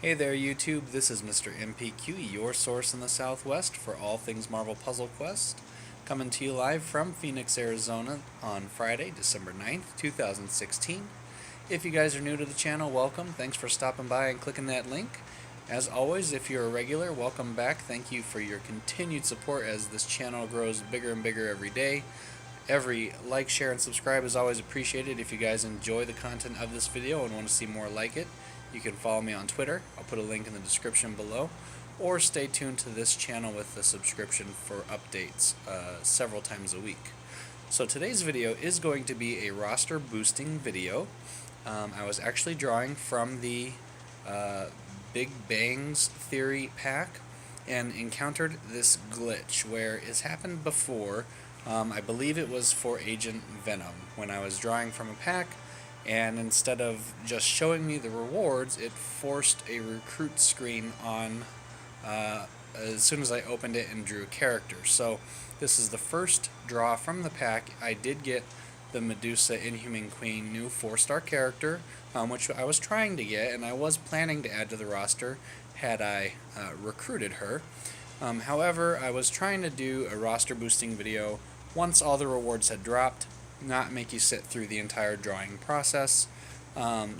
Hey there YouTube, this is Mr. MPQ, your source in the Southwest for all things Marvel Puzzle Quest, coming to you live from Phoenix, Arizona on Friday, December 9th, 2016. If you guys are new to the channel, welcome. Thanks for stopping by and clicking that link. As always, if you're a regular, welcome back. Thank you for your continued support as this channel grows bigger and bigger every day. Every like, share, and subscribe is always appreciated. If you guys enjoy the content of this video and want to see more like it, you can follow me on Twitter. I'll put a link in the description below. Or stay tuned to this channel with the subscription for updates several times a week. So today's video is going to be a roster boosting video. I was actually drawing from the Big Bangs Theory pack and encountered this glitch where it's happened before. I believe it was for Agent Venom when I was drawing from a pack, and instead of just showing me the rewards, it forced a recruit screen on as soon as I opened it and drew a character. So this is the first draw from the pack. I did get the Medusa Inhuman Queen new 4-star character, which I was trying to get, and I was planning to add to the roster had I recruited her. However, I was trying to do a roster boosting video once all the rewards had dropped, not make you sit through the entire drawing process.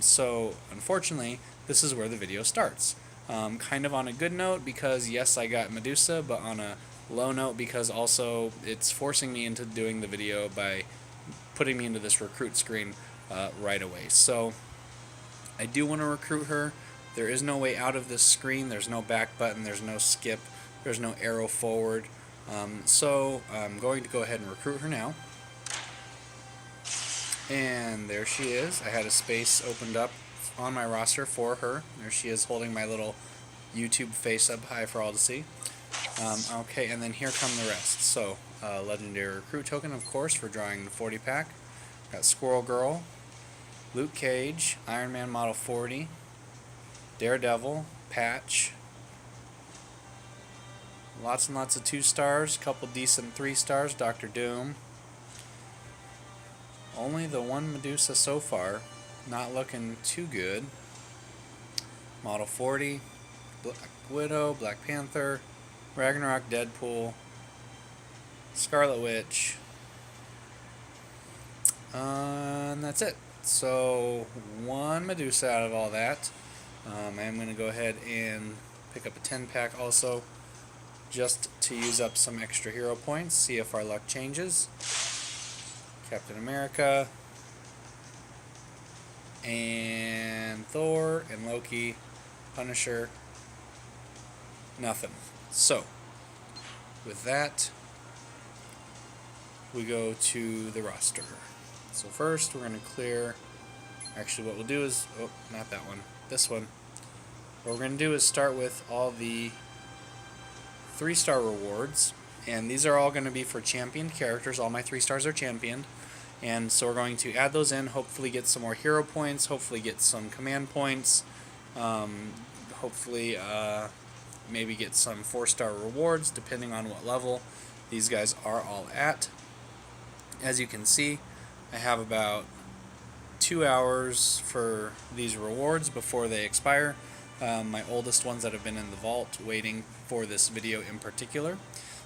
So unfortunately, this is where the video starts. Kind of on a good note because yes, I got Medusa, but on a low note because also it's forcing me into doing the video by putting me into this recruit screen right away. So I do want to recruit her. There is no way out of this screen. There's no back button. There's no skip. There's no arrow forward. So I'm going to go ahead and recruit her now. And there she is. I had a space opened up on my roster for her. There she is holding my little YouTube face up high for all to see. Okay, and then here come the rest. So, legendary recruit token, of course, for drawing the 40 pack. Got Squirrel Girl, Luke Cage, Iron Man Model 40, Daredevil, Patch. Lots and lots of 2 stars, couple decent 3 stars, Dr. Doom. Only the one Medusa so far, not looking too good. Model 40, Black Widow, Black Panther, Ragnarok, Deadpool, Scarlet Witch, and that's it. So one Medusa out of all that. I'm going to go ahead and pick up a 10 pack also, just to use up some extra hero points, see if our luck changes. Captain America, and Thor, and Loki, Punisher, nothing. So, with that, we go to the roster. So first, we're going to clear, actually what we'll do is, oh, not that one, this one. What we're going to do is start with all the 3-star rewards, and these are all going to be for championed characters. All my 3 stars are championed, and so we're going to add those in, hopefully get some more hero points, hopefully get some command points, hopefully maybe get some 4-star rewards depending on what level these guys are all at. As you can see, I have about 2 hours for these rewards before they expire. My oldest ones that have been in the vault waiting for this video in particular.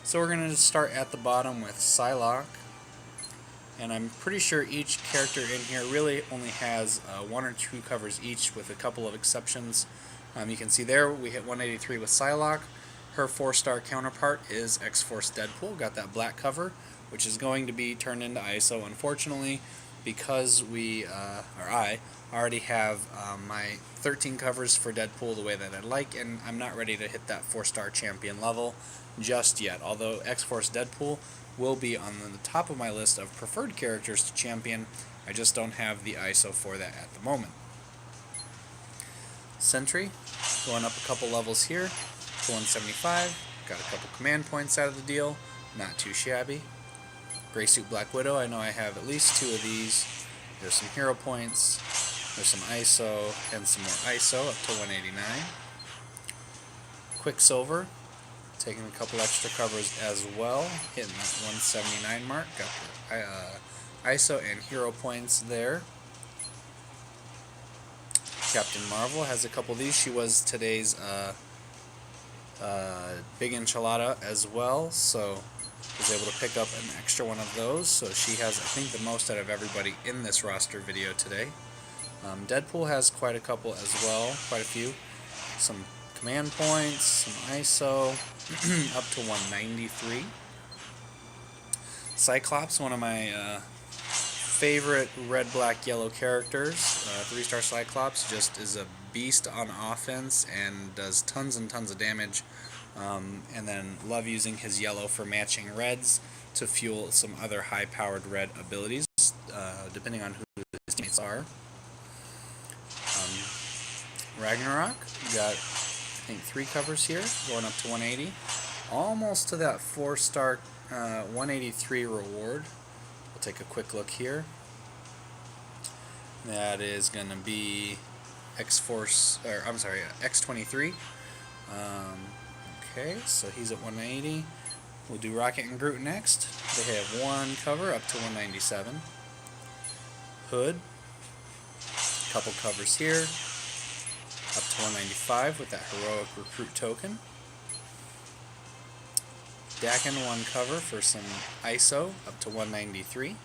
So we're going to start at the bottom with Psylocke, and I'm pretty sure each character in here really only has 1 or 2 covers each, with a couple of exceptions. You can see there we hit 183 with Psylocke. Her 4-star counterpart is X-Force Deadpool, got that black cover, which is going to be turned into ISO, unfortunately, because I already have my 13 covers for Deadpool the way that I like, and I'm not ready to hit that 4-star champion level just yet, although X-Force Deadpool will be on the top of my list of preferred characters to champion. I just don't have the ISO for that at the moment. Sentry, going up a couple levels here to 175, got a couple command points out of the deal, not too shabby. Gray Suit Black Widow, I know I have at least 2 of these. There's some hero points, there's some ISO, and some more ISO up to 189. Quicksilver, taking a couple extra covers as well, hitting that 179 mark, got the ISO and hero points there. Captain Marvel has a couple of these. She was today's big enchilada as well, so was able to pick up an extra one of those. So she has, I think, the most out of everybody in this roster video today. Deadpool has quite a couple as well, quite a few. Some command points, some ISO, up to 193. Cyclops, one of my favorite red, black, yellow characters. 3-star Cyclops just is a beast on offense and does tons and tons of damage. And then love using his yellow for matching reds to fuel some other high-powered red abilities, depending on who his teammates are. Ragnarok, we got, I think, 3 covers here, going up to 180. Almost to that 4-star 183 reward. We'll take a quick look here. That is going to be X23. Okay, so he's at 180. We'll do Rocket and Groot next. They have 1 cover up to 197. Hood, a couple covers here, up to 195 with that heroic recruit token. Dakin, 1 cover for some ISO, up to 193.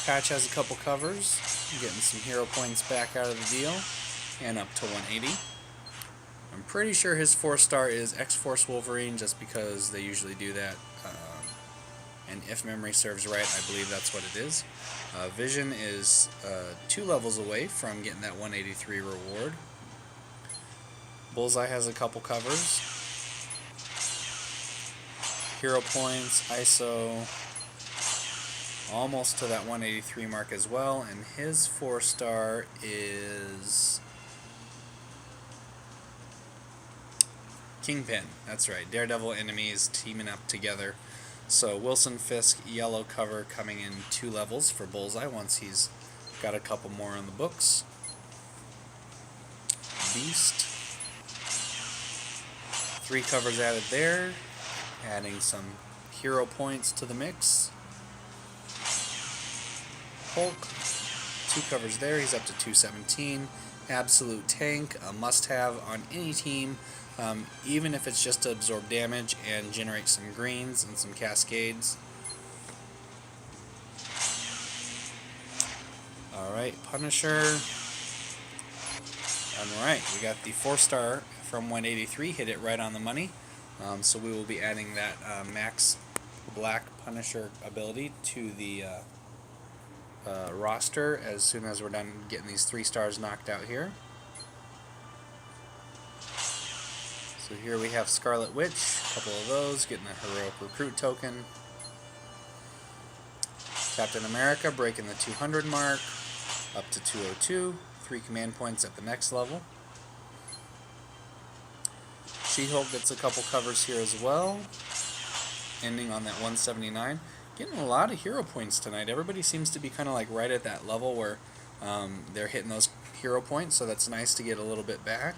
Patch has a couple covers, getting some hero points back out of the deal, and up to 180. I'm pretty sure his 4-star is X-Force Wolverine, just because they usually do that. And if memory serves right, I believe that's what it is. Vision is 2 levels away from getting that 183 reward. Bullseye has a couple covers. Hero points, ISO, almost to that 183 mark as well. And his 4-star is Kingpin. That's right. Daredevil enemies teaming up together. So Wilson Fisk, yellow cover, coming in 2 levels for Bullseye once he's got a couple more in the books. Beast, 3 covers added there, adding some hero points to the mix. Hulk, 2 covers there, he's up to 217. Absolute tank, a must-have on any team, even if it's just to absorb damage and generate some greens and some cascades. Alright, Punisher. Alright, we got the 4-star from 183, hit it right on the money. So we will be adding that Max Black Punisher ability to the roster as soon as we're done getting these 3 stars knocked out here. So here we have Scarlet Witch, a couple of those, getting a heroic recruit token. Captain America breaking the 200 mark, up to 202, 3 command points at the next level. She-Hulk gets a couple covers here as well, ending on that 179. Getting a lot of hero points tonight. Everybody seems to be kind of like right at that level where they're hitting those hero points, so that's nice to get a little bit back.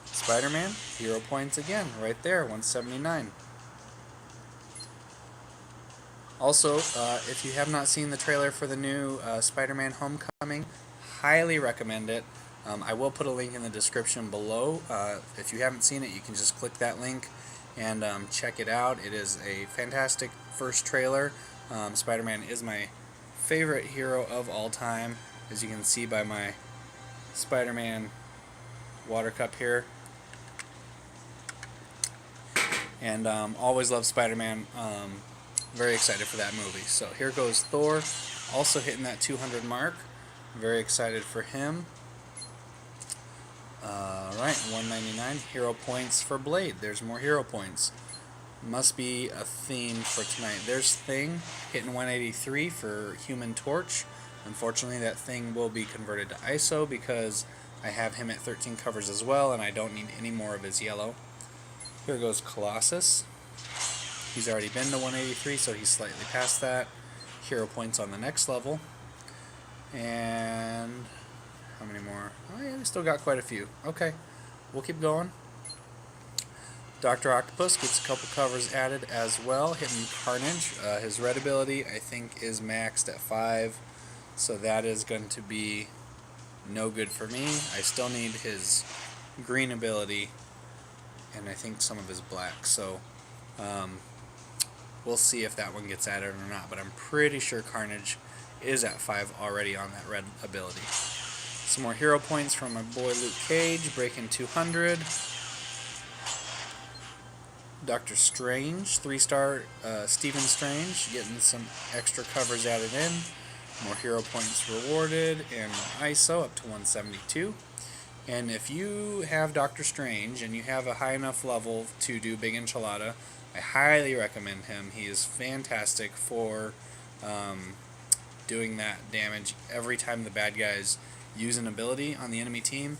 Spider-Man, hero points again, right there, 179. Also, if you have not seen the trailer for the new Spider-Man Homecoming, highly recommend it. I will put a link in the description below. If you haven't seen it, you can just click that link and check it out. It is a fantastic first trailer. Spider-Man is my favorite hero of all time, as you can see by my Spider-Man water cup here. And always love Spider-Man. Very excited for that movie. So here goes Thor, also hitting that 200 mark. Very excited for him. Alright, 199 hero points for Blade. There's more hero points. Must be a theme for tonight. There's Thing hitting 183 for Human Torch. Unfortunately, that Thing will be converted to ISO because I have him at 13 covers as well, and I don't need any more of his yellow. Here goes Colossus. He's already been to 183, so he's slightly past that. Hero points on the next level. And how many more? Oh yeah, we still got quite a few. Okay, we'll keep going. Dr. Octopus gets a couple covers added as well, hitting Carnage. His red ability, I think, is maxed at 5. So that is going to be no good for me. I still need his green ability, and I think some of his black. So we'll see if that one gets added or not, but I'm pretty sure Carnage is at 5 already on that red ability. Some more hero points from my boy Luke Cage, breaking 200. Doctor Strange, 3-star Stephen Strange, getting some extra covers added in. More hero points rewarded, and more ISO up to 172. And if you have Doctor Strange and you have a high enough level to do Big Enchilada, I highly recommend him. He is fantastic for doing that damage every time the bad guys use an ability on the enemy team.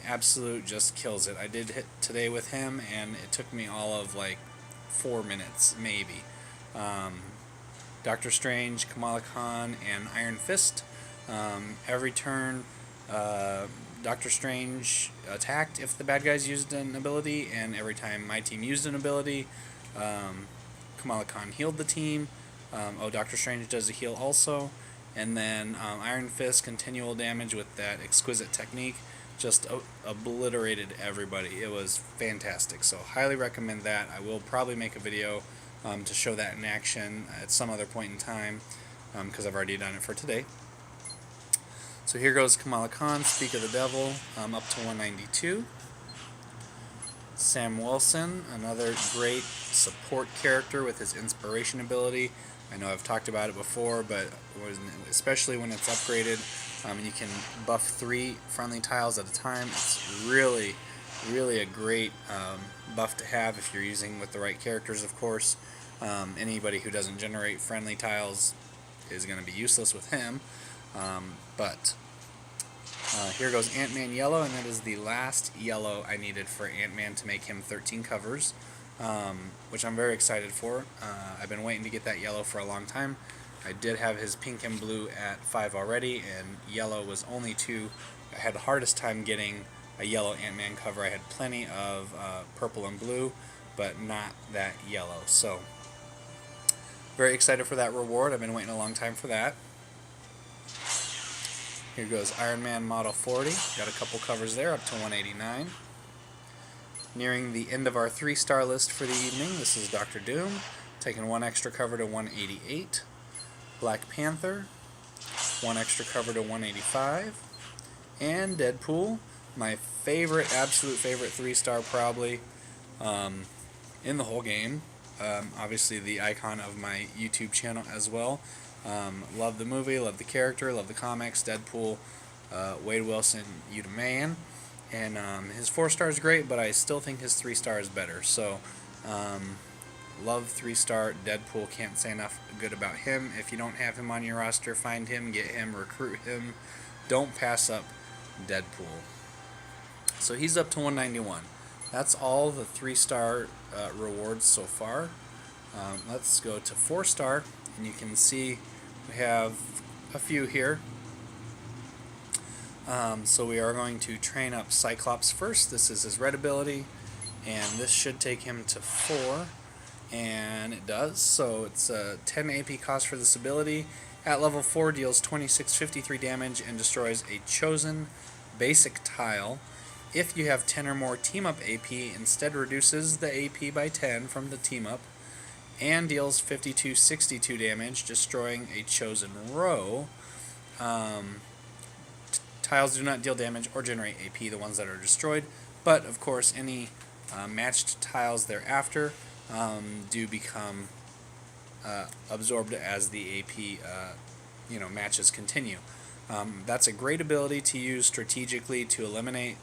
Absolute just kills it. I did hit today with him, and it took me all of like 4 minutes, maybe. Doctor Strange, Kamala Khan, and Iron Fist. Every turn, Doctor Strange attacked if the bad guys used an ability, and every time my team used an ability, Kamala Khan healed the team. Doctor Strange does a heal also. And then Iron Fist, continual damage with that exquisite technique, just obliterated everybody. It was fantastic. So highly recommend that. I will probably make a video to show that in action at some other point in time, because I've already done it for today. So here goes Kamala Khan, Speak of the Devil, up to 192. Sam Wilson, another great support character with his inspiration ability. I know I've talked about it before, but especially when it's upgraded, you can buff 3 friendly tiles at a time. It's really a great buff to have if you're using with the right characters, of course. Anybody who doesn't generate friendly tiles is going to be useless with him. But here goes Ant-Man Yellow, and that is the last yellow I needed for Ant-Man to make him 13 covers, which I'm very excited for. I've been waiting to get that yellow for a long time. I did have his pink and blue at 5 already, and yellow was only 2. I had the hardest time getting a yellow Ant-Man cover. I had plenty of purple and blue, but not that yellow. So, very excited for that reward. I've been waiting a long time for that. Here goes Iron Man Model 40. Got a couple covers there, up to 189. Nearing the end of our 3-star list for the evening, this is Dr. Doom, taking 1 extra cover to 188. Black Panther, 1 extra cover to 185. And Deadpool, my favorite, absolute favorite 3-star probably in the whole game. Obviously the icon of my YouTube channel as well. Love the movie, love the character, love the comics. Deadpool, Wade Wilson, you the man. And his 4-star is great, but I still think his 3-star is better. So, love 3-star Deadpool. Can't say enough good about him. If you don't have him on your roster, find him, get him, recruit him. Don't pass up Deadpool. So he's up to 191. That's all the 3-star rewards so far. Let's go to 4-star, and you can see we have a few here. So we are going to train up Cyclops first. This is his red ability, and this should take him to 4, and it does. So it's a 10 AP cost for this ability. At level 4, deals 2653 damage and destroys a chosen basic tile. If you have 10 or more team-up AP, instead reduces the AP by 10 from the team-up, and deals 5262 damage, destroying a chosen row. Tiles do not deal damage or generate AP, the ones that are destroyed, but of course any matched tiles thereafter do become absorbed as the AP matches continue. That's a great ability to use strategically to eliminate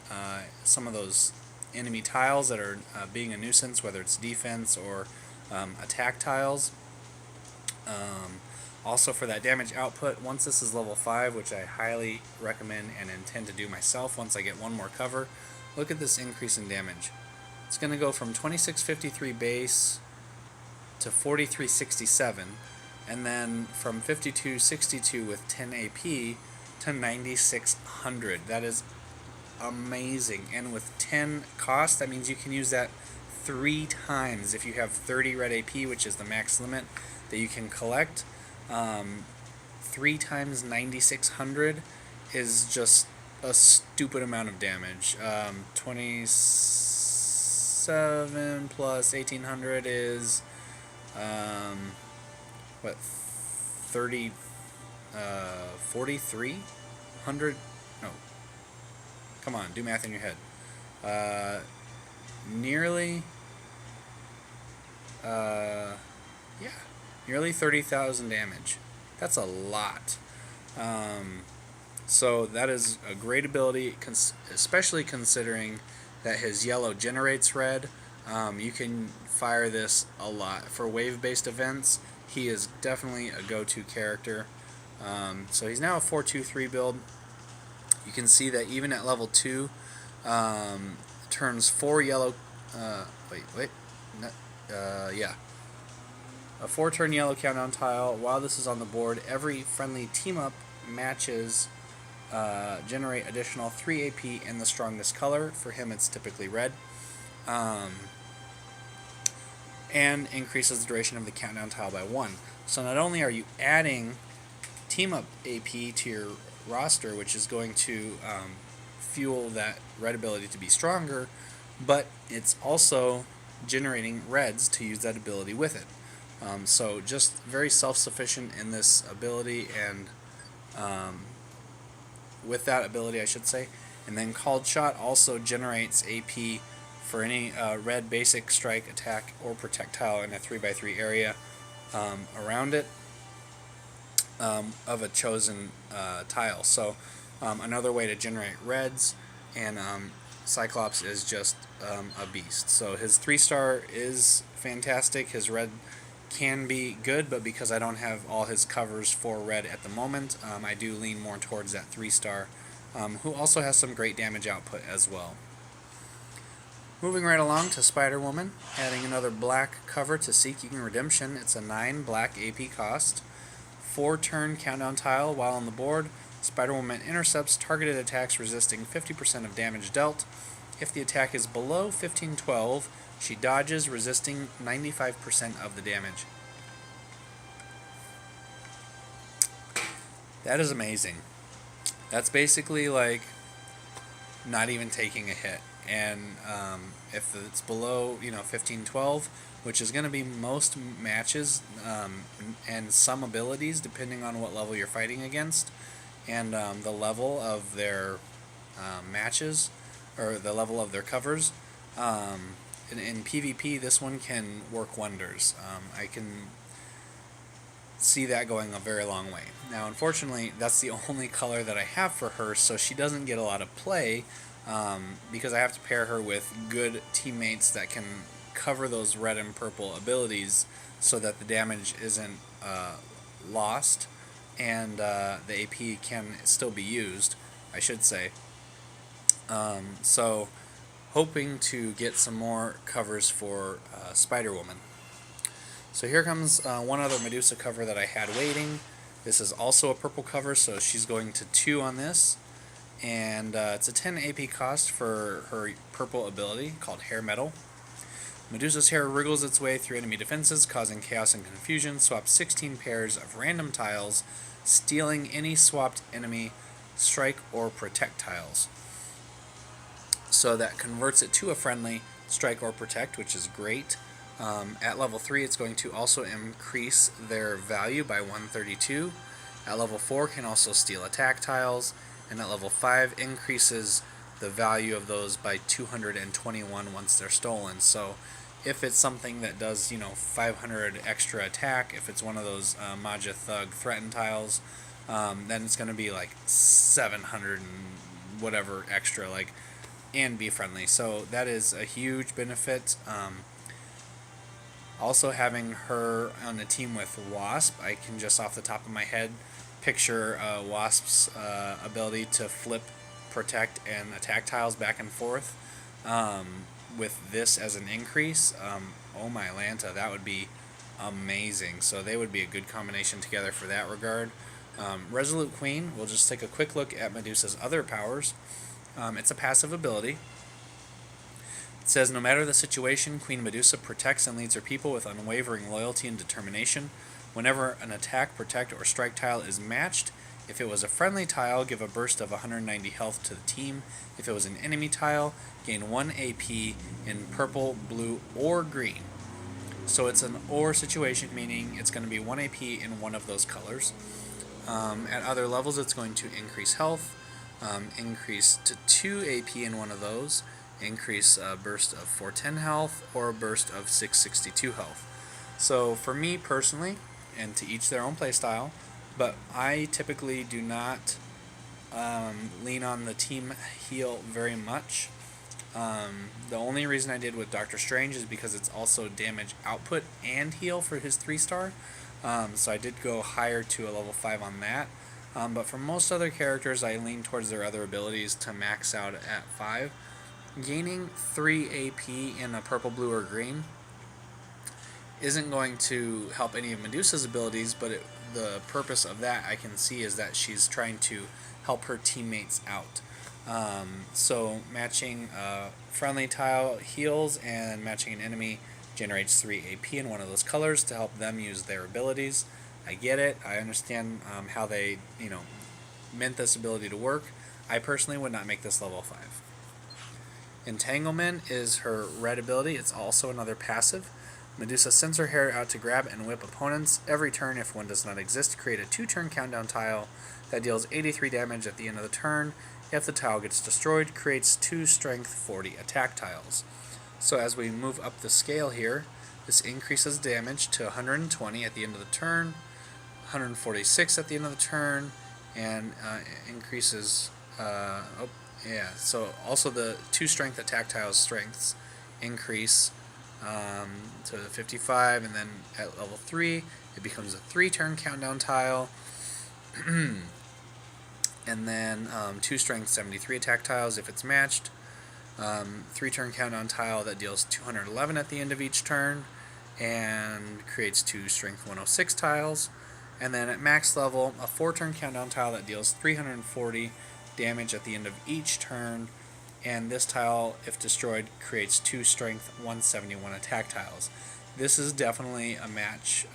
some of those enemy tiles that are being a nuisance, whether it's defense or attack tiles. Also for that damage output, once this is level 5, which I highly recommend and intend to do myself once I get 1 more cover, look at this increase in damage. It's going to go from 2653 base to 4367, and then from 5262 with 10 AP to 9600. That is amazing. And with 10 cost, that means you can use that 3 times if you have 30 red AP, which is the max limit that you can collect. 3 times 9600 is just a stupid amount of damage. 27 plus 1800 is what, 30, 4300? No, come on, do math in your head. Nearly, yeah, nearly 30,000 damage. That's a lot. So that is a great ability, especially considering that his yellow generates red. You can fire this a lot. For wave-based events, he is definitely a go-to character. So he's now a 4-2-3 build. You can see that even at level 2, turns 4 yellow... yeah. A 4-turn yellow countdown tile. While this is on the board, every friendly team-up matches generate additional 3 AP in the strongest color. For him, it's typically red. And increases the duration of the countdown tile by 1. So not only are you adding team-up AP to your roster, which is going to fuel that red ability to be stronger, but it's also generating reds to use that ability with it. So just very self-sufficient in this ability, and with that ability, I should say. And then Called Shot also generates AP for any red basic strike, attack, or projectile in a 3x3 area around it of a chosen tile. So another way to generate reds, and Cyclops is just a beast. So his 3-star is fantastic. His red can be good, but because I don't have all his covers for red at the moment, I do lean more towards that 3-star, who also has some great damage output as well. Moving right along to Spider-Woman, adding another black cover to Seeking Redemption. It's a 9 black AP cost. 4-turn countdown tile. While on the board, Spider-Woman intercepts targeted attacks resisting 50% of damage dealt. If the attack is below 1512, she dodges, resisting 95% of the damage. That is amazing. That's basically like not even taking a hit. And if it's below, 1512, which is going to be most matches, and some abilities depending on what level you're fighting against, and the level of their matches, or the level of their covers. In PvP, this one can work wonders. I can see that going a very long way. Now, unfortunately, that's the only color that I have for her, so she doesn't get a lot of play, because I have to pair her with good teammates that can cover those red and purple abilities so that the damage isn't lost, and the AP can still be used, I should say. So, hoping to get some more covers for Spider-Woman. So here comes one other Medusa cover that I had waiting. This is also a purple cover, so she's going to 2 on this. And it's a 10 AP cost for her purple ability called Hair Metal. Medusa's hair wriggles its way through enemy defenses, causing chaos and confusion. Swap 16 pairs of random tiles, stealing any swapped enemy strike or protect tiles. So that converts it to a friendly strike or protect, which is great. At level 3, it's going to also increase their value by 132. At level 4, can also steal attack tiles. And at level 5, increases the value of those by 221 once they're stolen. So if it's something that does, 500 extra attack, if it's one of those Maja Thug threaten tiles, then it's going to be like 700 and whatever extra, and be friendly. So that is a huge benefit. Also, having her on a team with Wasp, I can just off the top of my head picture Wasp's ability to flip, protect, and attack tiles back and forth with this as an increase. Oh my Lanta, that would be amazing. So they would be a good combination together for that regard. Resolute Queen, we'll just take a quick look at Medusa's other powers. It's a passive ability. It says, no matter the situation, Queen Medusa protects and leads her people with unwavering loyalty and determination. Whenever an attack, protect, or strike tile is matched, if it was a friendly tile, give a burst of 190 health to the team. If it was an enemy tile, gain 1 AP in purple, blue, or green. So it's an or situation, meaning it's going to be 1 AP in one of those colors. At other levels, it's going to increase health, increase to 2 AP in one of those, increase a burst of 410 health, or a burst of 662 health. So for me personally, and to each their own playstyle, but I typically do not lean on the team heal very much. The only reason I did with Doctor Strange is because it's also damage output and heal for his 3-star. So I did go higher to a level 5 on that. But for most other characters, I lean towards their other abilities to max out at 5. Gaining 3 AP in a purple, blue, or green isn't going to help any of Medusa's abilities, but the purpose of that I can see is that she's trying to help her teammates out. So matching a friendly tile heals, and matching an enemy generates 3 AP in one of those colors to help them use their abilities. I get it. I understand how they, meant this ability to work. I personally would not make this level 5. Entanglement is her red ability. It's also another passive. Medusa sends her hair out to grab and whip opponents. Every turn, if one does not exist, create a 2-turn countdown tile that deals 83 damage at the end of the turn. If the tile gets destroyed, creates 2 strength 40 attack tiles. So as we move up the scale here, this increases damage to 120 at the end of the turn, 146 at the end of the turn, and increases, so also the 2 strength attack tiles strengths increase to 55, and then at level 3 it becomes a 3-turn countdown tile, and then 2 strength 73 attack tiles if it's matched, 3-turn countdown tile that deals 211 at the end of each turn and creates 2 strength 106 tiles, and then at max level a 4-turn countdown tile that deals 340 damage at the end of each turn, and this tile, if destroyed, creates 2 strength 171 attack tiles. This is definitely a max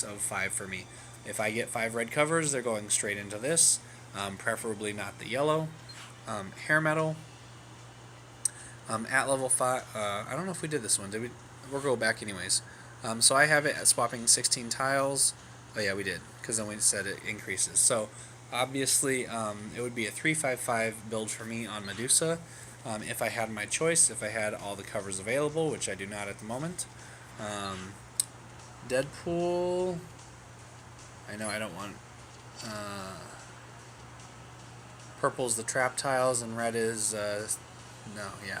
of 5 for me. If I get 5 red covers, they're going straight into this, preferably not the yellow. Hair metal, at level 5, I don't know if we did this one, did we? We'll go back anyways. So I have it at swapping 16 tiles. Oh yeah, we did, because then we said it increases. So obviously, it would be a 3-5-5 build for me on Medusa, if I had my choice, if I had all the covers available, which I do not at the moment. Deadpool, I know I don't want, purple's the trap tiles, and red is,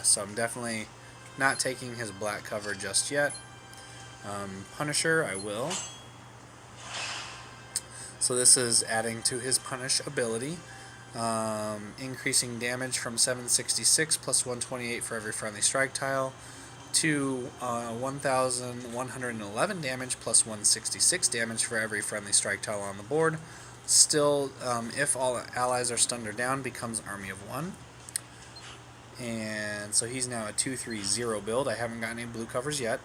so I'm definitely not taking his black cover just yet. Punisher, I will. So this is adding to his Punish ability, increasing damage from 766 plus 128 for every friendly strike tile to 1,111 damage plus 166 damage for every friendly strike tile on the board. Still, if all allies are stunned or down, becomes Army of 1. And so he's now a 2-3-0 build. I haven't gotten any blue covers yet.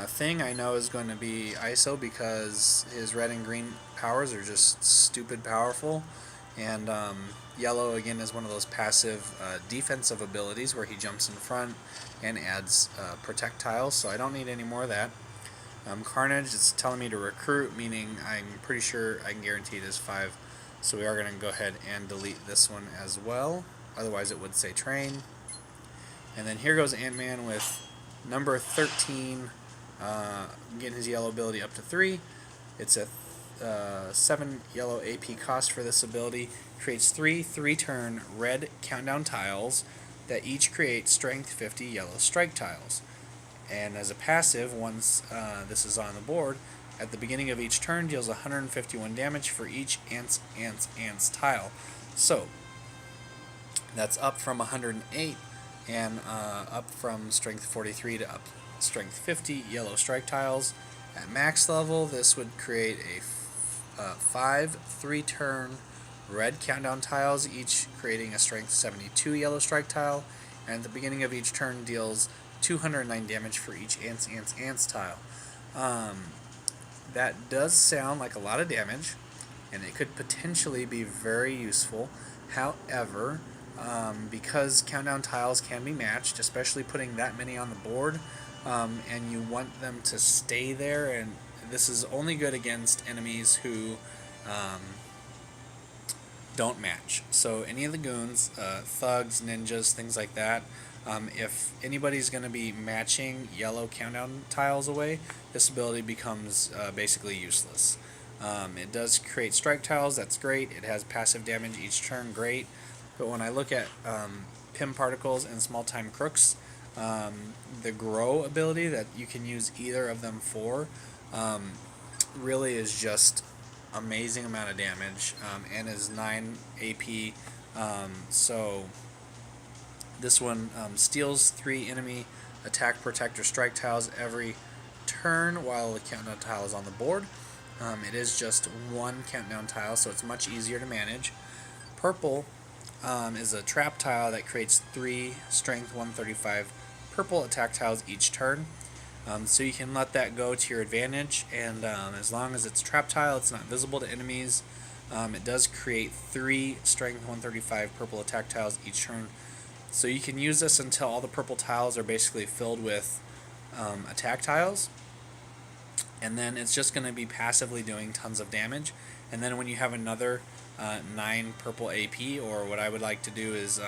Thing I know is going to be ISO because his red and green powers are just stupid powerful, and yellow again is one of those passive defensive abilities where he jumps in front and adds protect tiles, so I don't need any more of that. Carnage is telling me to recruit, meaning I'm pretty sure I can guarantee it is 5, so we are going to go ahead and delete this one as well, otherwise it would say train. And then here goes Ant-Man with number 13, getting his yellow ability up to 3. It's a 7 yellow AP cost for this ability. Creates 3-turn red countdown tiles that each create strength 50 yellow strike tiles. And as a passive, once this is on the board, at the beginning of each turn deals 151 damage for each ants tile. So that's up from 108 and up from strength 43 to up strength 50 yellow strike tiles. At max level, this would create a 5 3-turn red countdown tiles, each creating a strength 72 yellow strike tile, and at the beginning of each turn deals 209 damage for each ants tile. that does sound like a lot of damage, and it could potentially be very useful. However, because countdown tiles can be matched, especially putting that many on the board, and you want them to stay there, and this is only good against enemies who don't match. So any of the goons, thugs, ninjas, things like that, if anybody's going to be matching yellow countdown tiles away, this ability becomes basically useless. It does create strike tiles, that's great. It has passive damage each turn, great. But when I look at Pim Particles and Small Time Crooks, the Grow ability that you can use either of them for really is just amazing amount of damage, and is 9 AP. So this one steals 3 enemy attack, protect, or strike tiles every turn while the countdown tile is on the board. It is just 1 countdown tile, so it's much easier to manage. Purple is a trap tile that creates 3 strength 135 purple attack tiles each turn. So you can let that go to your advantage, and as long as it's trap tile, it's not visible to enemies. It does create 3 strength 135 purple attack tiles each turn. So you can use this until all the purple tiles are basically filled with attack tiles, and then it's just going to be passively doing tons of damage. And then when you have another 9 purple AP, or what I would like to do is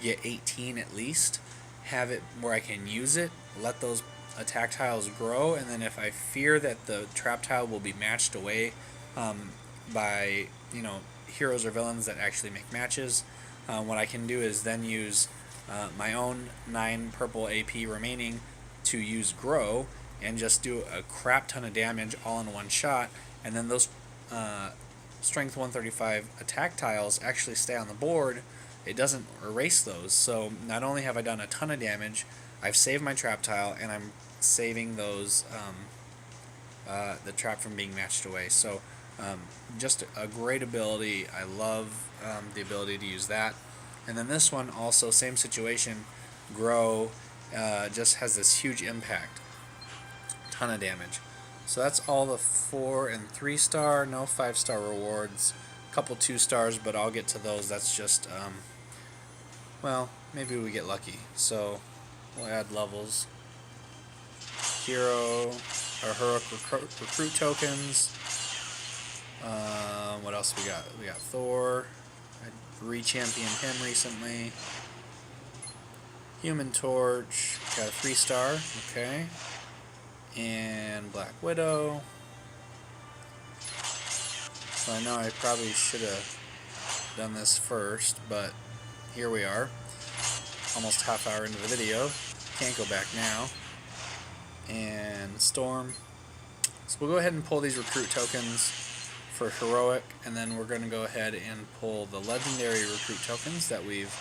get 18 at least, have it where I can use it, let those attack tiles grow, and then if I fear that the trap tile will be matched away by heroes or villains that actually make matches, what I can do is then use my own 9 purple AP remaining to use Grow and just do a crap ton of damage all in one shot, and then those strength 135 attack tiles actually stay on the board. It doesn't erase those, so not only have I done a ton of damage, I've saved my trap tile, and I'm saving those the trap from being matched away. So just a great ability. I love the ability to use that. And then this one also, same situation, Grow, just has this huge impact, ton of damage. So that's all the 4 and 3 star, no 5-star rewards, a couple 2 stars, but I'll get to those. That's just well, maybe we get lucky. So we'll add levels. Hero or heroic recruit tokens. What else we got? We got Thor. I re-championed him recently. Human Torch. Got a 3-star. Okay. And Black Widow. So I know I probably should have done this first, but here we are. Almost half hour into the video. Can't go back now. And Storm. So we'll go ahead and pull these recruit tokens for heroic, and then we're going to go ahead and pull the legendary recruit tokens that we've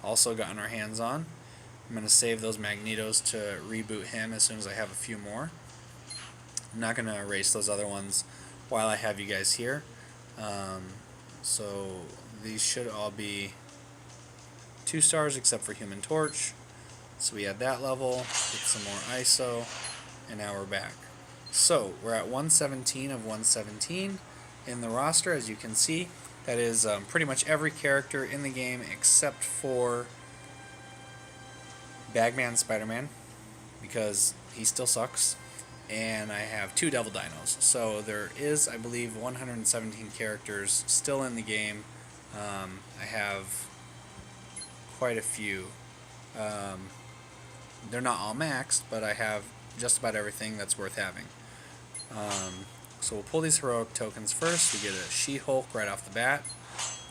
also gotten our hands on. I'm going to save those Magnetos to reboot him as soon as I have a few more. I'm not going to erase those other ones while I have you guys here. So these should all be 2 stars except for Human Torch. So we had that level, get some more ISO, and now we're back. So we're at 117 of 117 in the roster, as you can see. That is pretty much every character in the game except for Bagman Spider-Man, because he still sucks. And I have 2 Devil Dinos. So there is, I believe, 117 characters still in the game. I have quite a few. They're not all maxed, but I have just about everything that's worth having. So we'll pull these heroic tokens first. We get a She-Hulk right off the bat.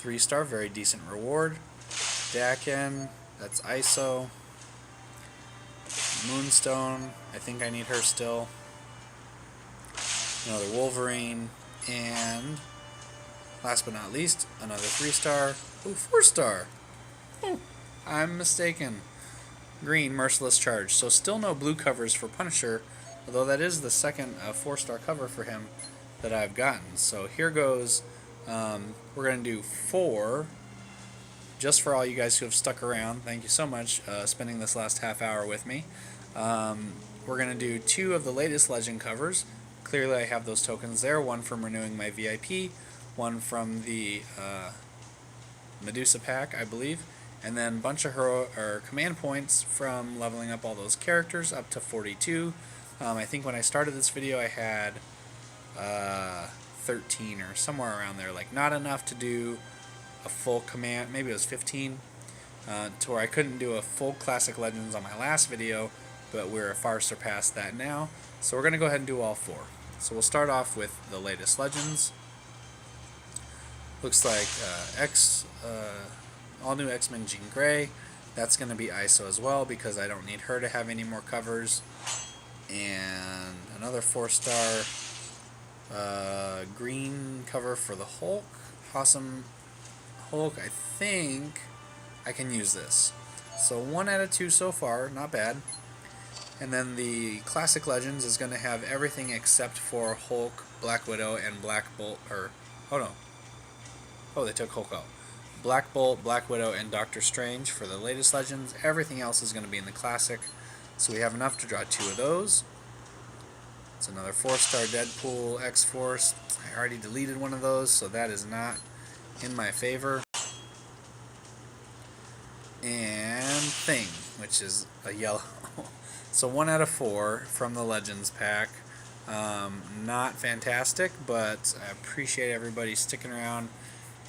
3-star, very decent reward. Daken, that's ISO. Moonstone, I think I need her still. Another Wolverine, and last but not least, another 3-star. Oh, 4-star. Oh, I'm mistaken. Green, Merciless Charge. So still no blue covers for Punisher, although that is the second 4-star cover for him that I've gotten. So here goes. We're going to do 4, just for all you guys who have stuck around. Thank you so much spending this last half hour with me. We're going to do 2 of the latest Legend covers, clearly I have those tokens there, one from renewing my VIP, one from the Medusa pack, I believe, and then a bunch of command points from leveling up all those characters up to 42. I think when I started this video I had 13 or somewhere around there, like not enough to do a full command, maybe it was 15, to where I couldn't do a full Classic Legends on my last video, but we're far surpassed that now. So we're going to go ahead and do all 4. So we'll start off with the latest Legends. Looks like all new X-Men Jean Grey. That's going to be ISO as well because I don't need her to have any more covers. And another 4-star green cover for the Hulk. Awesome Hulk. I think I can use this. So 1 out of 2 so far, not bad. And then the Classic Legends is going to have everything except for Hulk, Black Widow, and Black Bolt. Or hold on. Oh, they took Hulk out. Black Bolt, Black Widow, and Doctor Strange for the latest Legends. Everything else is going to be in the Classic. So we have enough to draw 2 of those. It's another 4-star Deadpool X-Force. I already deleted one of those, so that is not in my favor. And Thing, which is a yellow. So 1 out of 4 from the Legends pack. Not fantastic, but I appreciate everybody sticking around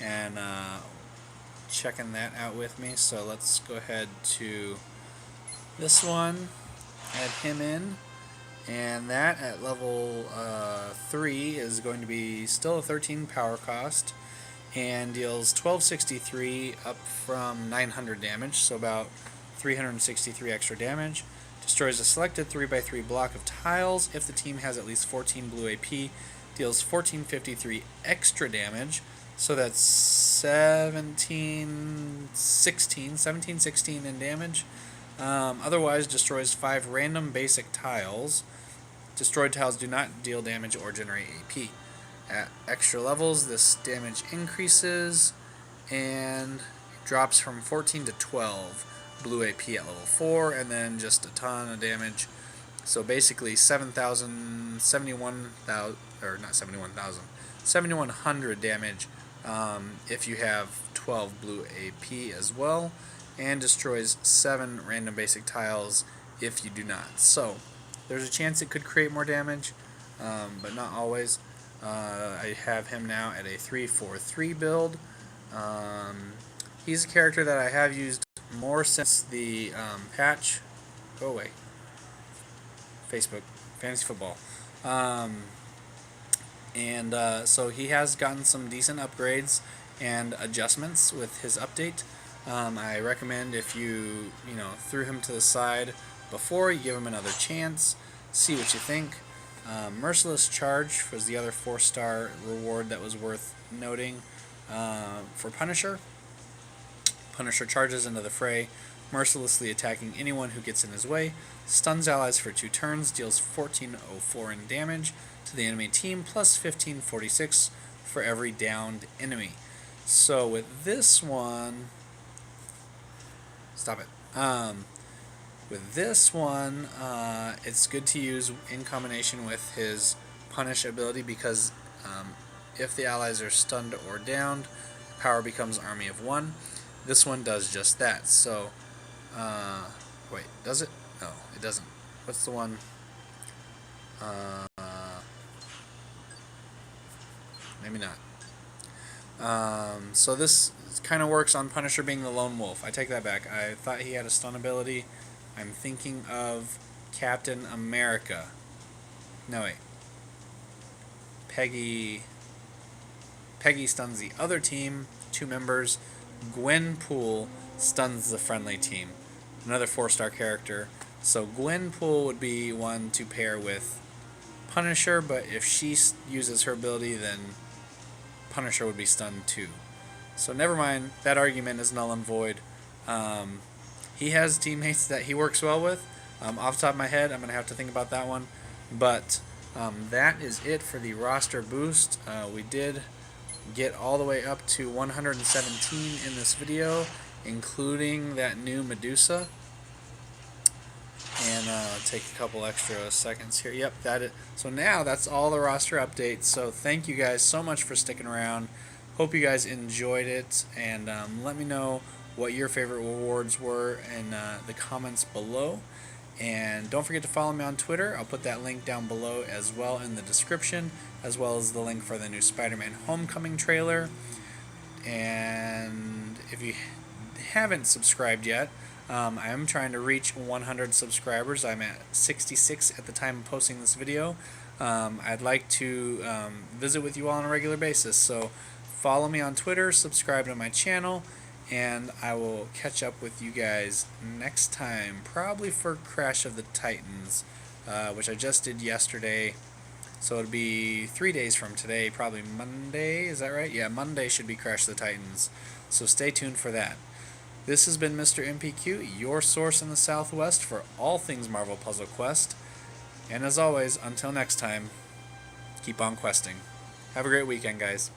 and checking that out with me. So let's go ahead to this one, add him in, and that at level 3 is going to be still a 13 power cost and deals 1263 up from 900 damage, so about 363 extra damage. Destroys a selected 3x3 block of tiles if the team has at least 14 blue AP. Deals 1453 extra damage, so that's 1716 in damage. Otherwise, destroys 5 random basic tiles. Destroyed tiles do not deal damage or generate AP. At extra levels, this damage increases and drops from 14 to 12 blue AP at level 4, and then just a ton of damage. So basically 7,100 damage if you have 12 blue AP as well, and destroys 7 random basic tiles if you do not. So there's a chance it could create more damage, but not always. I have him now at a 3-4-3 build. He's a character that I have used more since the patch. Go away. Facebook. Fantasy Football. So he has gotten some decent upgrades and adjustments with his update. I recommend if you threw him to the side before, you give him another chance, see what you think. Merciless Charge was the other 4-star reward that was worth noting for Punisher. Punisher charges into the fray, mercilessly attacking anyone who gets in his way, stuns allies for 2 turns, deals 1404 in damage to the enemy team, plus 1546 for every downed enemy. So with this one, stop it. With this one, it's good to use in combination with his Punish ability because if the allies are stunned or downed, power becomes Army of 1. This one does just that. So, wait, does it? No, it doesn't. What's the one? Maybe not. So this kind of works on Punisher being the lone wolf. I take that back. I thought he had a stun ability. I'm thinking of Captain America. No, wait. Peggy stuns the other team, 2 members. Gwenpool stuns the friendly team. Another 4-star character. So Gwenpool would be one to pair with Punisher, but if she uses her ability, then Punisher would be stunned too. So never mind, that argument is null and void. He has teammates that he works well with. Off the top of my head, I'm going to have to think about that one. But that is it for the roster boost. We did get all the way up to 117 in this video, including that new Medusa. And take a couple extra seconds here. Yep, so now that's all the roster updates. So thank you guys so much for sticking around. Hope you guys enjoyed it, and let me know what your favorite rewards were in the comments below. And don't forget to follow me on Twitter. I'll put that link down below as well in the description, as well as the link for the new Spider-Man Homecoming trailer. And if you haven't subscribed yet, I am trying to reach 100 subscribers. I'm at 66 at the time of posting this video. I'd like to visit with you all on a regular basis, so follow me on Twitter, subscribe to my channel, and I will catch up with you guys next time, probably for Crash of the Titans, which I just did yesterday. So it'll be 3 days from today, probably Monday, is that right? Yeah, Monday should be Crash of the Titans, so stay tuned for that. This has been Mr. MPQ, your source in the Southwest for all things Marvel Puzzle Quest. And as always, until next time, keep on questing. Have a great weekend, guys.